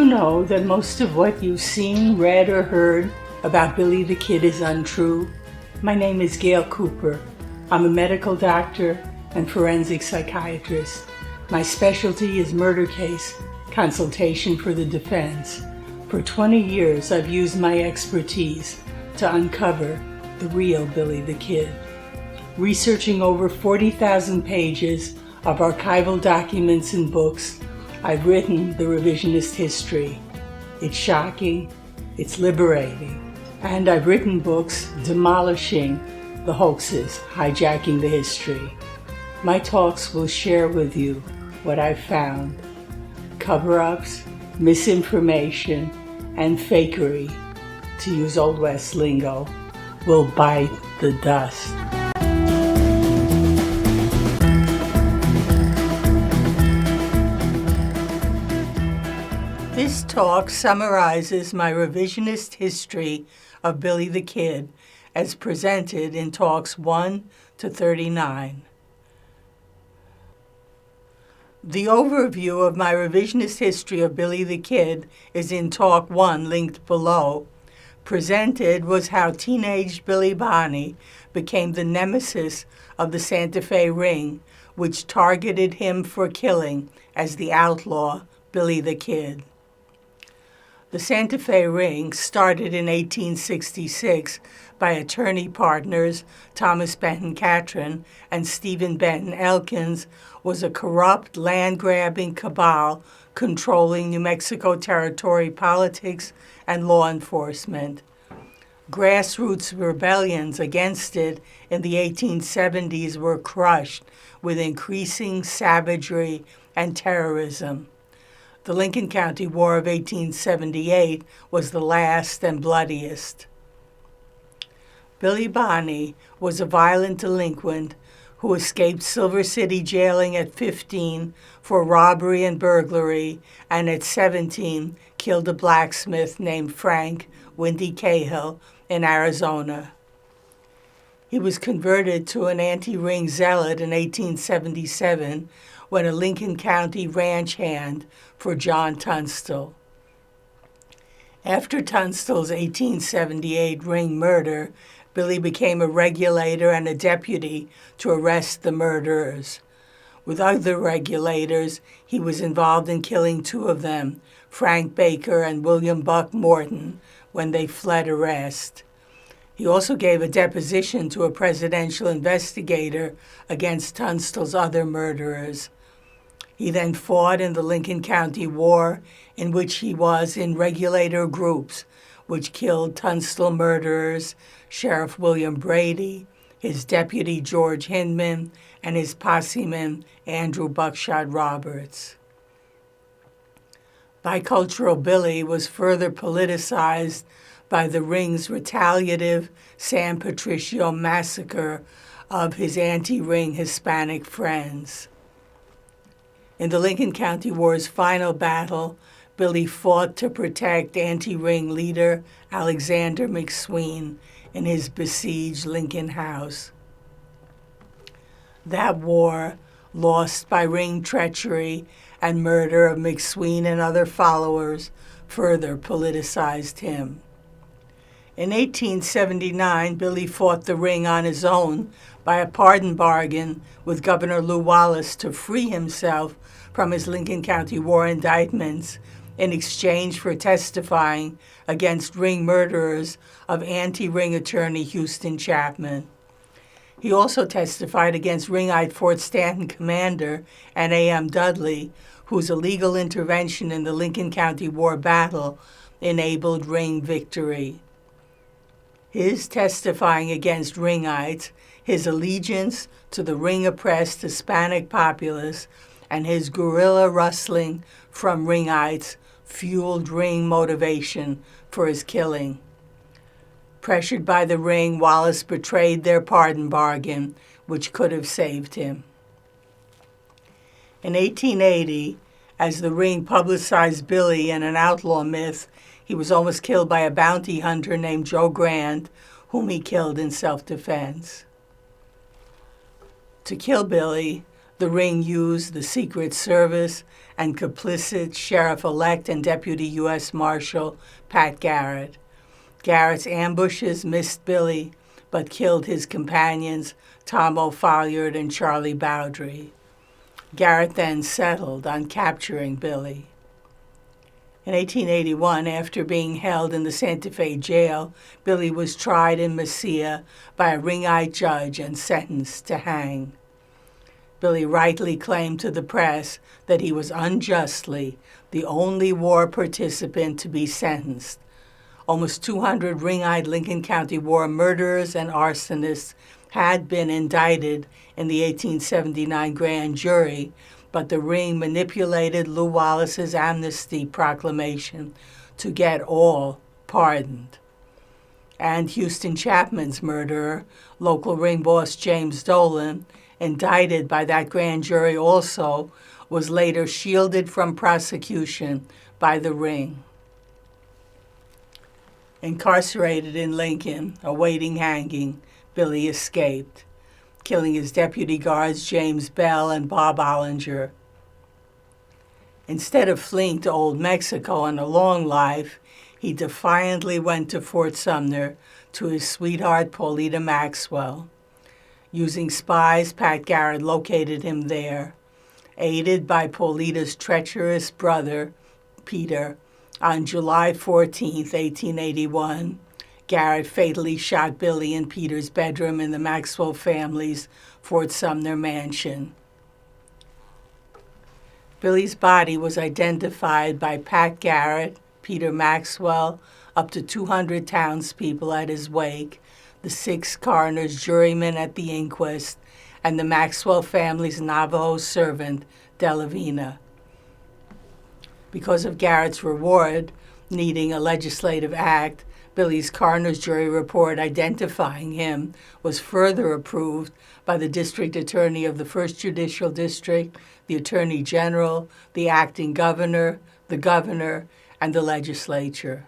know that most of what you've seen, read, or heard about Billy the Kid is untrue? My name is Gail Cooper. I'm a medical doctor and forensic psychiatrist. My specialty is murder case consultation for the defense. For 20 years, I've used my expertise to uncover the real Billy the Kid. Researching over 40,000 pages of archival documents and books, I've written the revisionist history. It's shocking, it's liberating, and I've written books demolishing the hoaxes, hijacking the history. My talks will share with you what I've found. Cover-ups, misinformation, and fakery, to use Old West lingo, will bite the dust. This talk summarizes my revisionist history of Billy the Kid as presented in talks 1 to 39. The overview of my revisionist history of Billy the Kid is in talk 1 linked below. Presented was how teenage Billy Bonney became the nemesis of the Santa Fe Ring, which targeted him for killing as the outlaw Billy the Kid. The Santa Fe Ring, started in 1866 by attorney partners Thomas Benton Catron and Stephen Benton Elkins, was a corrupt, land-grabbing cabal controlling New Mexico Territory politics and law enforcement. Grassroots rebellions against it in the 1870s were crushed with increasing savagery and terrorism. The Lincoln County War of 1878 was the last and bloodiest. Billy Bonney was a violent delinquent who escaped Silver City jailing at 15 for robbery and burglary, and at 17 killed a blacksmith named Frank Windy Cahill in Arizona. He was converted to an anti-ring zealot in 1877 when a Lincoln County ranch hand for John Tunstall. After Tunstall's 1878 ring murder, Billy became a regulator and a deputy to arrest the murderers. With other regulators, he was involved in killing two of them, Frank Baker and William Buck Morton, when they fled arrest. He also gave a deposition to a presidential investigator against Tunstall's other murderers. He then fought in the Lincoln County War, in which he was in regulator groups, which killed Tunstall murderers, Sheriff William Brady, his deputy George Hindman, and his posseman Andrew Buckshot Roberts. Bicultural Billy was further politicized by the Ring's retaliative San Patricio massacre of his anti-Ring Hispanic friends. In the Lincoln County War's final battle, Billy fought to protect anti-Ring leader Alexander McSween in his besieged Lincoln house. That war, lost by Ring treachery and murder of McSween and other followers, further politicized him. In 1879, Billy fought the Ring on his own by a pardon bargain with Governor Lew Wallace to free himself from his Lincoln County War indictments in exchange for testifying against Ring murderers of anti-Ring attorney Houston Chapman. He also testified against Ringite Fort Stanton commander and A.M. Dudley, whose illegal intervention in the Lincoln County War battle enabled Ring victory. His testifying against Ringites, his allegiance to the Ring-oppressed Hispanic populace, and his guerrilla rustling from Ringites fueled Ring motivation for his killing. Pressured by the Ring, Wallace betrayed their pardon bargain, which could have saved him. In 1880, as the Ring publicized Billy in an outlaw myth, he was almost killed by a bounty hunter named Joe Grant, whom he killed in self-defense. To kill Billy, The ring used the Secret Service and complicit Sheriff-elect and Deputy U.S. Marshal Pat Garrett. Garrett's ambushes missed Billy, but killed his companions Tom O'Folliard and Charlie Bowdry. Garrett then settled on capturing Billy. In 1881, after being held in the Santa Fe jail, Billy was tried in Mesilla by a ring-eyed judge and sentenced to hang. Billy rightly claimed to the press that he was unjustly the only war participant to be sentenced. Almost 200 ring-eyed Lincoln County war murderers and arsonists had been indicted in the 1879 grand jury, but the ring manipulated Lew Wallace's amnesty proclamation to get all pardoned. And Houston Chapman's murderer, local ring boss James Dolan, indicted by that grand jury also, was later shielded from prosecution by the ring. Incarcerated in Lincoln, awaiting hanging, Billy escaped, killing his deputy guards James Bell and Bob Ollinger. Instead of fleeing to Old Mexico on a long life, he defiantly went to Fort Sumner to his sweetheart Paulita Maxwell. Using spies, Pat Garrett located him there. Aided by Paulita's treacherous brother, Peter, on July 14, 1881, Garrett fatally shot Billy in Peter's bedroom in the Maxwell family's Fort Sumner mansion. Billy's body was identified by Pat Garrett, Peter Maxwell, up to 200 townspeople at his wake, the 6 coroner's jurymen at the inquest, and the Maxwell family's Navajo servant, Delavina. Because of Garrett's reward, needing a legislative act, Billy's coroner's jury report identifying him was further approved by the district attorney of the 1st Judicial District, the attorney general, the acting governor, the governor, and the legislature.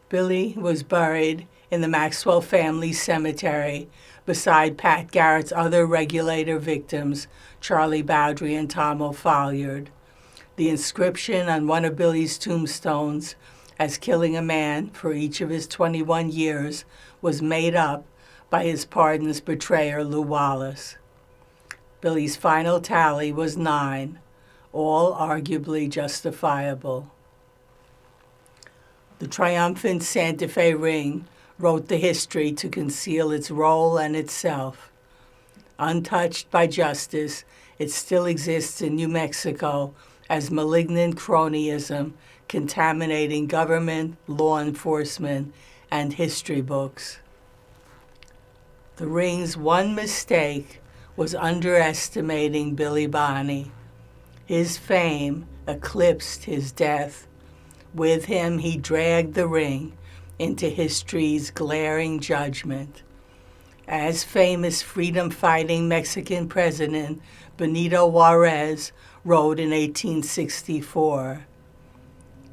Billy was buried in the Maxwell family cemetery beside Pat Garrett's other regulator victims, Charlie Bowdry and Tom O'Folliard. The inscription on one of Billy's tombstones, as killing a man for each of his 21 years, was made up by his pardon's betrayer, Lew Wallace. Billy's final tally was 9, all arguably justifiable. The triumphant Santa Fe ring wrote the history to conceal its role and itself. Untouched by justice, it still exists in New Mexico as malignant cronyism, contaminating government, law enforcement, and history books. The ring's one mistake was underestimating Billy Bonney. His fame eclipsed his death. With him, he dragged the ring into history's glaring judgment. As famous freedom-fighting Mexican president Benito Juarez wrote in 1864,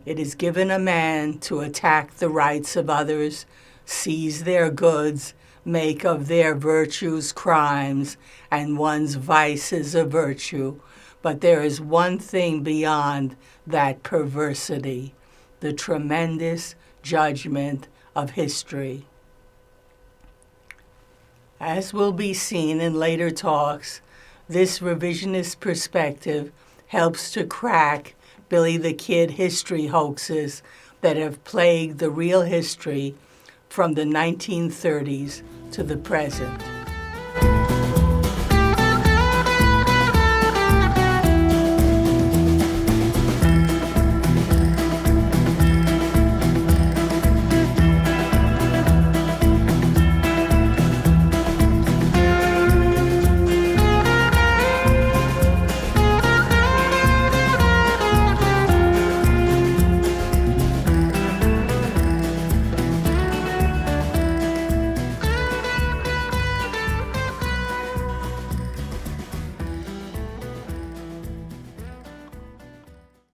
"It is given a man to attack the rights of others, seize their goods, make of their virtues crimes, and one's vices a virtue. But there is one thing beyond that perversity, the tremendous judgment of history." As will be seen in later talks, this revisionist perspective helps to crack Billy the Kid history hoaxes that have plagued the real history from the 1930s to the present.